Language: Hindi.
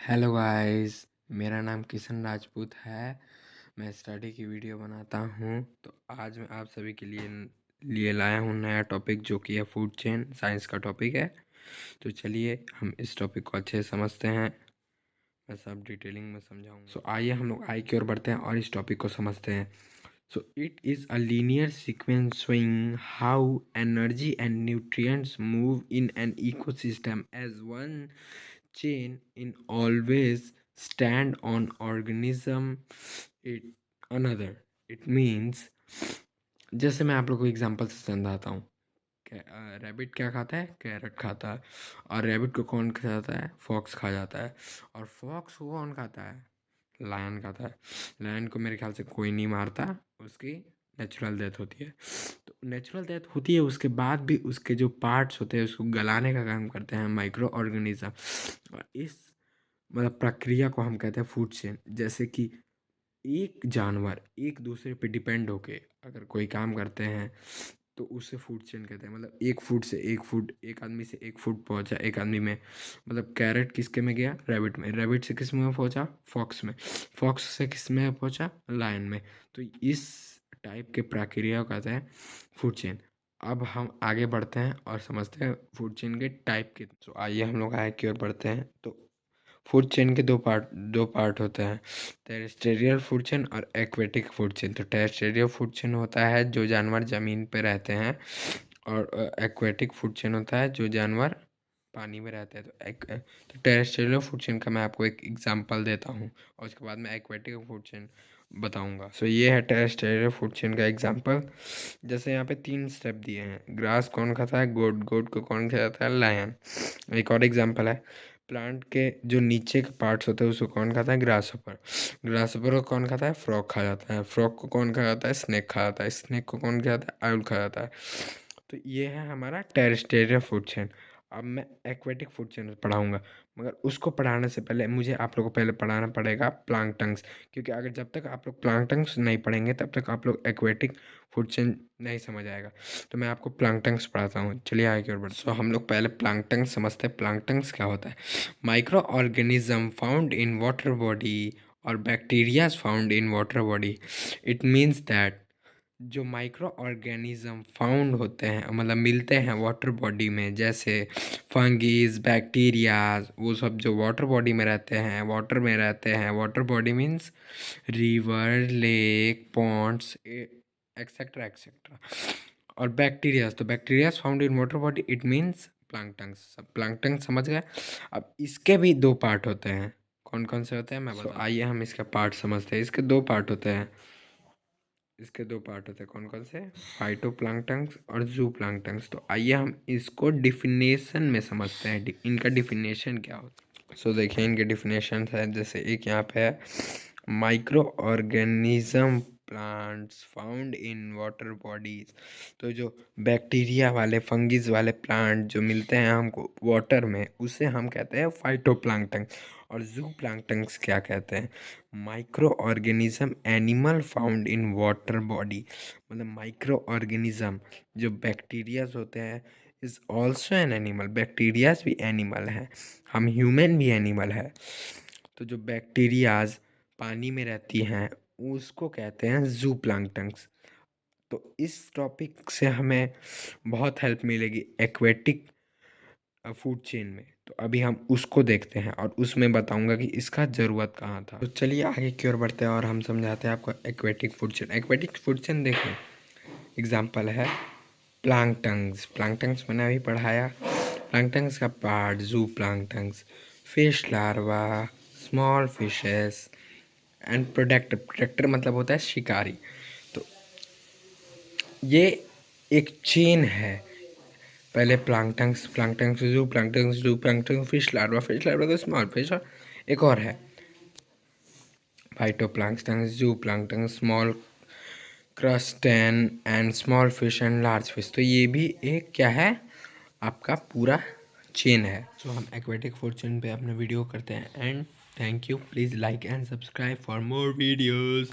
हेलो गाइस, मेरा नाम किशन राजपूत है। मैं स्टडी की वीडियो बनाता हूँ। तो आज मैं आप सभी के लिए लाया हूँ नया टॉपिक, जो कि है फूड चेन। साइंस का टॉपिक है। तो चलिए हम इस टॉपिक को अच्छे से समझते हैं। मैं सब डिटेलिंग में समझाऊंगा। सो आइए हम लोग आई की ओर बढ़ते हैं और इस टॉपिक को समझते हैं। So it is a linear sequence showing how energy and nutrients move in an ecosystem as one chain in always stand on organism it another. It means, जैसे मैं आप लोग को एग्जांपल से समझाता हूँ। रैबिट क्या खाता है? कैरेट खाता है। और रैबिट को कौन खा जाता है? फॉक्स खा जाता है। और फॉक्स को कौन खाता है? लायन खाता है। लायन को मेरे ख्याल से कोई नहीं मारता, उसकी नेचुरल डेथ होती है। तो नेचुरल डेथ होती है, उसके बाद भी उसके जो पार्ट्स होते हैं उसको गलाने का काम करते हैं माइक्रो ऑर्गेनिज्म। और इस मतलब प्रक्रिया को हम कहते हैं फूड चेन। जैसे कि एक जानवर एक दूसरे पे डिपेंड होके अगर कोई काम करते हैं तो उसे फूड चेन कहते हैं। मतलब एक फूड से एक फूड, एक आदमी से एक फूड पहुंचा एक आदमी में। मतलब कैरेट किसके में गया? रैबिट में। रैबिट से किस में पहुंचा? फॉक्स में। फॉक्स से किस में पहुंचा? लायन में। तो इस टाइप के प्रक्रिया को कहते हैं फूड चेन। अब हम आगे बढ़ते हैं और समझते हैं फूड चेन के टाइप के। तो आइए हम लोग आगे की ओर बढ़ते हैं। तो फूड चेन के दो पार्ट होते हैं, टेरेस्टेरियल फूड चेन और एक्वेटिक फूड चेन। तो टेरेस्टेरियल फूड चेन होता है जो जानवर ज़मीन पे रहते हैं, और एक्वेटिक फूड चेन होता है जो जानवर पानी में रहते हैं। तो टेरेस्टेरियल फूड चेन का मैं आपको एक एग्जांपल देता हूँ और उसके बाद मैं एक्वेटिक फूड चेन बताऊंगा। सो ये है टेरेस्टेरियल फूड चेन का एग्जांपल। जैसे यहाँ पे 3 स्टेप दिए हैं। ग्रास कौन खाता है? गोट। गोट को कौन खाता है? लायन। एक और एग्जांपल है, प्लांट के जो नीचे के पार्ट्स होते हैं उसको कौन खाता है? ग्रासहॉपर। ग्रासहॉपर को कौन खाता है? फ्रॉग खा जाता है। फ्रॉग को कौन खा जाता है? स्नेक खा जाता है। स्नेक को कौन खा जाता है? आउल खा जाता है। तो ये है हमारा टेरेस्टेरियल फूड चेन। अब मैं एक्वेटिक फूड चेन पढ़ाऊंगा, मगर उसको पढ़ाने से पहले मुझे आप लोगों को पहले पढ़ाना पड़ेगा प्लांक्टन्स। क्योंकि अगर जब तक आप लोग प्लांक्टन्स नहीं पढ़ेंगे तब तक आप लोग एक्वेटिक फूड चेन नहीं समझ आएगा। तो मैं आपको प्लांक्टन्स पढ़ाता हूँ। चलिए आगे की ओर बढ़ते हैं। सो हम लोग पहले प्लांक्टन्स समझते हैं। प्लांक्टन्स क्या होता है? Microorganism found in water body और bacterias found in water body. It means that जो माइक्रो ऑर्गेनिज्म फाउंड होते हैं, मतलब मिलते हैं वाटर बॉडी में, जैसे फंगीज, बैक्टीरियाज, वो सब जो वाटर बॉडी में रहते हैं, वाटर में रहते हैं। Water body means river, lake, ponds, etcetera etcetera. और बैक्टीरियाज, तो bacterias found in water body, it means planktons. सब प्लांक्टन समझ गए। अब इसके भी 2 पार्ट होते हैं। कौन कौन से होते हैं मैं बताता हूँ। आइए हम इसका पार्ट समझते हैं। इसके 2 पार्ट होते हैं। इसके 2 पार्ट होते हैं। कौन कौन से? फाइटोप्लैंक्टन्स और ज़ूप्लैंक्टन्स। तो आइए हम इसको डिफिनेशन में समझते हैं, इनका डिफिनेशन क्या होता है। सो देखिए इनके डिफिनेशन है। जैसे एक यहाँ पे है, micro organism plants found in water bodies. तो जो बैक्टीरिया वाले, फंगिस वाले प्लांट जो मिलते हैं हमको वाटर में, उसे हम कहते हैं फाइटोप्लैंक्टन। और ज़ूप्लैंक्टन्स क्या कहते हैं? Micro organism animal found in water body. मतलब माइक्रो ऑर्गेनिज्म जो बैक्टीरियाज होते हैं is also an animal. Bacterias भी एनिमल है, हम ह्यूमन भी एनिमल है। तो जो बैक्टीरियाज पानी में रहती हैं उसको कहते हैं ज़ूप्लैंक्टन्स। तो इस टॉपिक से हमें बहुत हेल्प मिलेगी एक्वेटिक फूड चेन में। तो अभी हम उसको देखते हैं और उसमें बताऊंगा कि इसका ज़रूरत कहाँ था। तो चलिए आगे की ओर बढ़ते हैं और हम समझाते हैं आपको aquatic food chain. Aquatic food chain देखिए, एग्जांपल है प्लांक्टन्स। प्लांक्टन्स मैंने अभी पढ़ाया। प्लांक्टन्स का part zooplanktons, fish larva, small fishes and producer. Producer मतलब होता है शिकारी। तो ये एक चेन है। पहले प्लांक्टन्स, प्लांक्टन्स zooplanktons, zooplankton, fish larva तो स्मॉल फिश। और एक और है phytoplankton, zooplankton, small crustacean and small fish and large fish. तो ये भी एक क्या है? आपका पूरा चेन है। तो हम एक्वेटिक फूड चेन पे अपने वीडियो करते हैं। And thank you. Please like and subscribe for more videos.